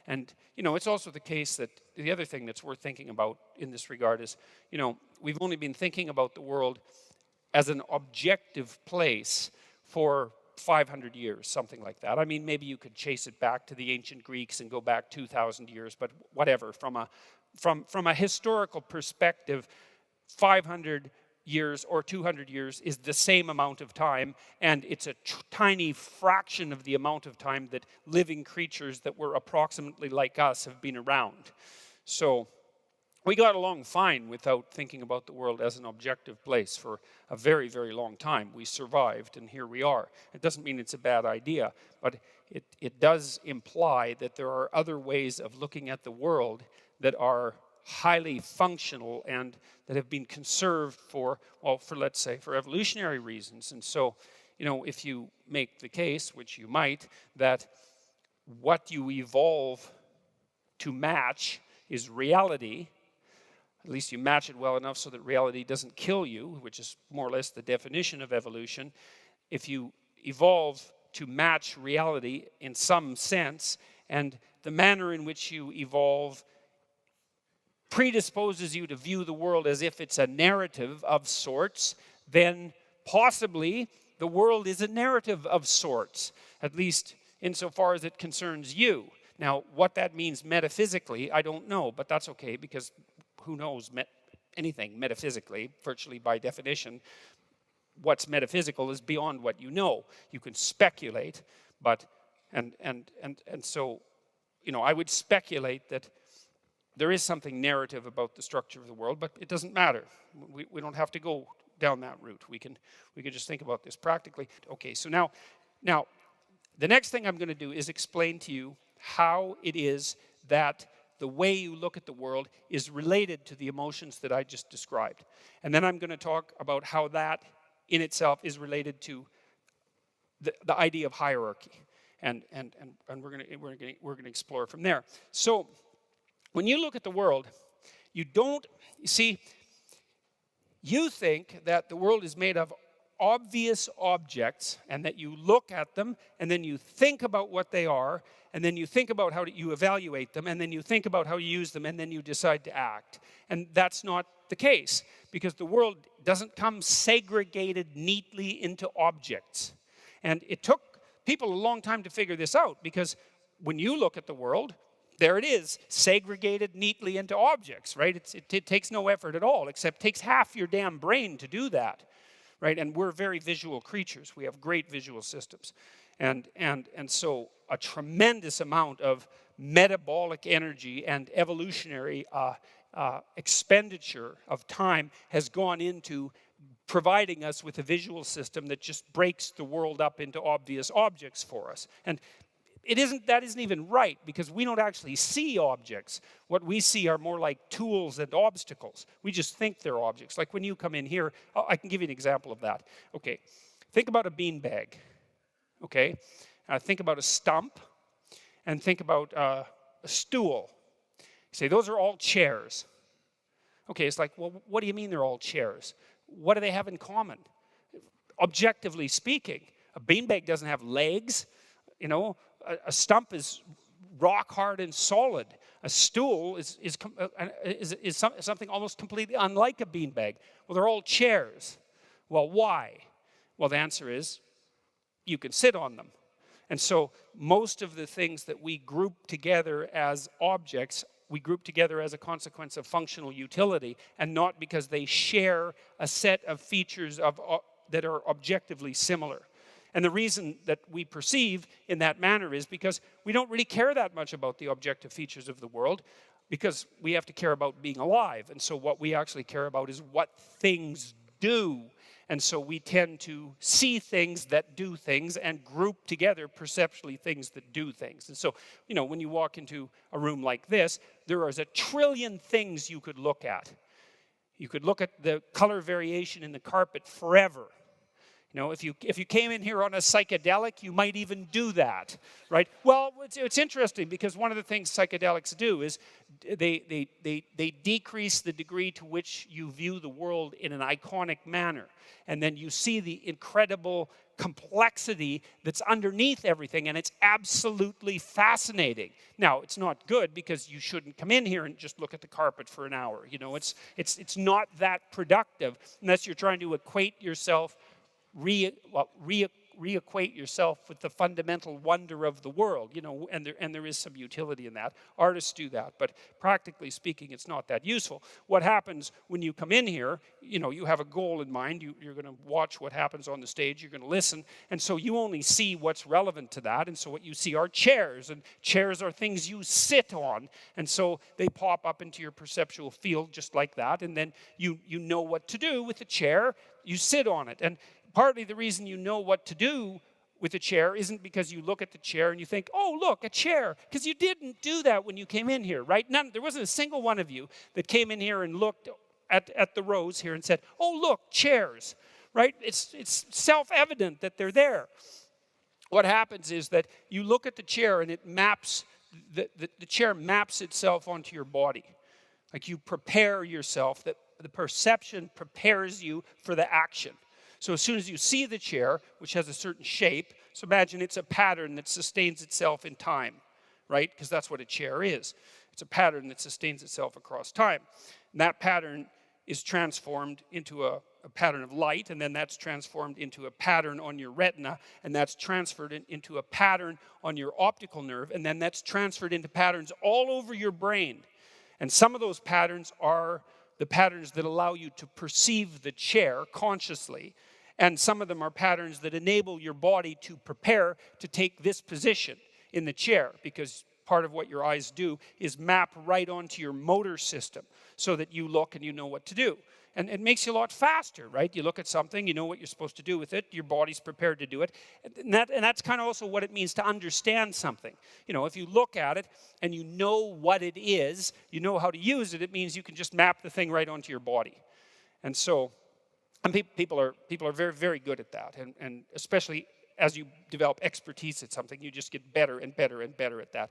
And, it's also the case that the other thing that's worth thinking about in this regard is, we've only been thinking about the world as an objective place for 500 years, something like that. I mean, maybe you could chase it back to the ancient Greeks and go back 2,000 years, but whatever. From a historical perspective, 500 years or 200 years is the same amount of time, and it's a tiny fraction of the amount of time that living creatures that were approximately like us have been around. So we got along fine without thinking about the world as an objective place for a very, very long time. We survived, and here we are. It doesn't mean it's a bad idea, but it does imply that there are other ways of looking at the world that are highly functional and that have been conserved for let's say, for evolutionary reasons. And so, if you make the case, which you might, that what you evolve to match is reality, at least you match it well enough so that reality doesn't kill you, which is more or less the definition of evolution. If you evolve to match reality in some sense, and the manner in which you evolve predisposes you to view the world as if it's a narrative of sorts, then possibly the world is a narrative of sorts, at least insofar as it concerns you. Now, what that means metaphysically, I don't know, but that's okay, because who knows anything metaphysically, virtually by definition. What's metaphysical is beyond what you know. You can speculate, but, and so, I would speculate that there is something narrative about the structure of the world, but it doesn't matter. We don't have to go down that route. We can just think about this practically. Okay, so now, the next thing I'm going to do is explain to you how it is that the way you look at the world is related to the emotions that I just described. And then I'm going to talk about how that in itself is related to the idea of hierarchy. And we're going to explore from there. So, when you look at the world, you think that the world is made of obvious objects, and that you look at them, and then you think about what they are, and then you think about how you evaluate them, and then you think about how you use them, and then you decide to act. And that's not the case, because the world doesn't come segregated neatly into objects. And it took people a long time to figure this out, because when you look at the world, there it is, segregated neatly into objects, right? It takes no effort at all, except it takes half your damn brain to do that, right? And we're very visual creatures. We have great visual systems. And so a tremendous amount of metabolic energy and evolutionary expenditure of time has gone into providing us with a visual system that just breaks the world up into obvious objects for us. And that isn't even right, because we don't actually see objects. What we see are more like tools and obstacles. We just think they're objects. Like when you come in here, I can give you an example of that. Okay, think about a beanbag. Okay, think about a stump, and think about a stool. Say, those are all chairs. Okay, it's like, well, what do you mean they're all chairs? What do they have in common? Objectively speaking, a beanbag doesn't have legs. A stump is rock hard and solid. A stool is something almost completely unlike a beanbag. Well, they're all chairs. Well, why? Well, the answer is you can sit on them. And so most of the things that we group together as objects, we group together as a consequence of functional utility, and not because they share a set of features that are objectively similar. And the reason that we perceive in that manner is because we don't really care that much about the objective features of the world, because we have to care about being alive. And so what we actually care about is what things do. And so we tend to see things that do things and group together perceptually things that do things. And so, when you walk into a room like this, there is a trillion things you could look at. You could look at the color variation in the carpet forever. You know, if you came in here on a psychedelic, you might even do that, right? Well, it's interesting because one of the things psychedelics do is they decrease the degree to which you view the world in an iconic manner. And then you see the incredible complexity that's underneath everything, and it's absolutely fascinating. Now, it's not good because you shouldn't come in here and just look at the carpet for an hour. You know, it's not that productive unless you're trying to equate yourself reacquaint yourself with the fundamental wonder of the world, you know, and there is some utility in that. Artists do that, but practically speaking, it's not that useful. What happens when you come in here, you know, you have a goal in mind. You're going to watch what happens on the stage. You're going to listen, and so you only see what's relevant to that, and so what you see are chairs, and chairs are things you sit on, and so they pop up into your perceptual field just like that, and then you know what to do with the chair. You sit on it, and partly the reason you know what to do with a chair isn't because you look at the chair and you think, oh, look, a chair, because you didn't do that when you came in here, right? There wasn't a single one of you that came in here and looked at the rows here and said, oh, look, chairs, right? It's self-evident that they're there. What happens is that you look at the chair and it maps, the chair maps itself onto your body. Like you prepare yourself, that the perception prepares you for the action. So as soon as you see the chair, which has a certain shape, so imagine it's a pattern that sustains itself in time, right? Because that's what a chair is. It's a pattern that sustains itself across time. And that pattern is transformed into a pattern of light, and then that's transformed into a pattern on your retina, and that's transferred into a pattern on your optical nerve, and then that's transferred into patterns all over your brain. And some of those patterns are the patterns that allow you to perceive the chair consciously, and some of them are patterns that enable your body to prepare to take this position in the chair, because part of what your eyes do is map right onto your motor system so that you look and you know what to do. And it makes you a lot faster, right? You look at something, you know what you're supposed to do with it, your body's prepared to do it. And that's kind of also what it means to understand something. You know, if you look at it and you know what it is, you know how to use it, it means you can just map the thing right onto your body. And so, people are very, very good at that. And especially as you develop expertise at something, you just get better and better and better at that.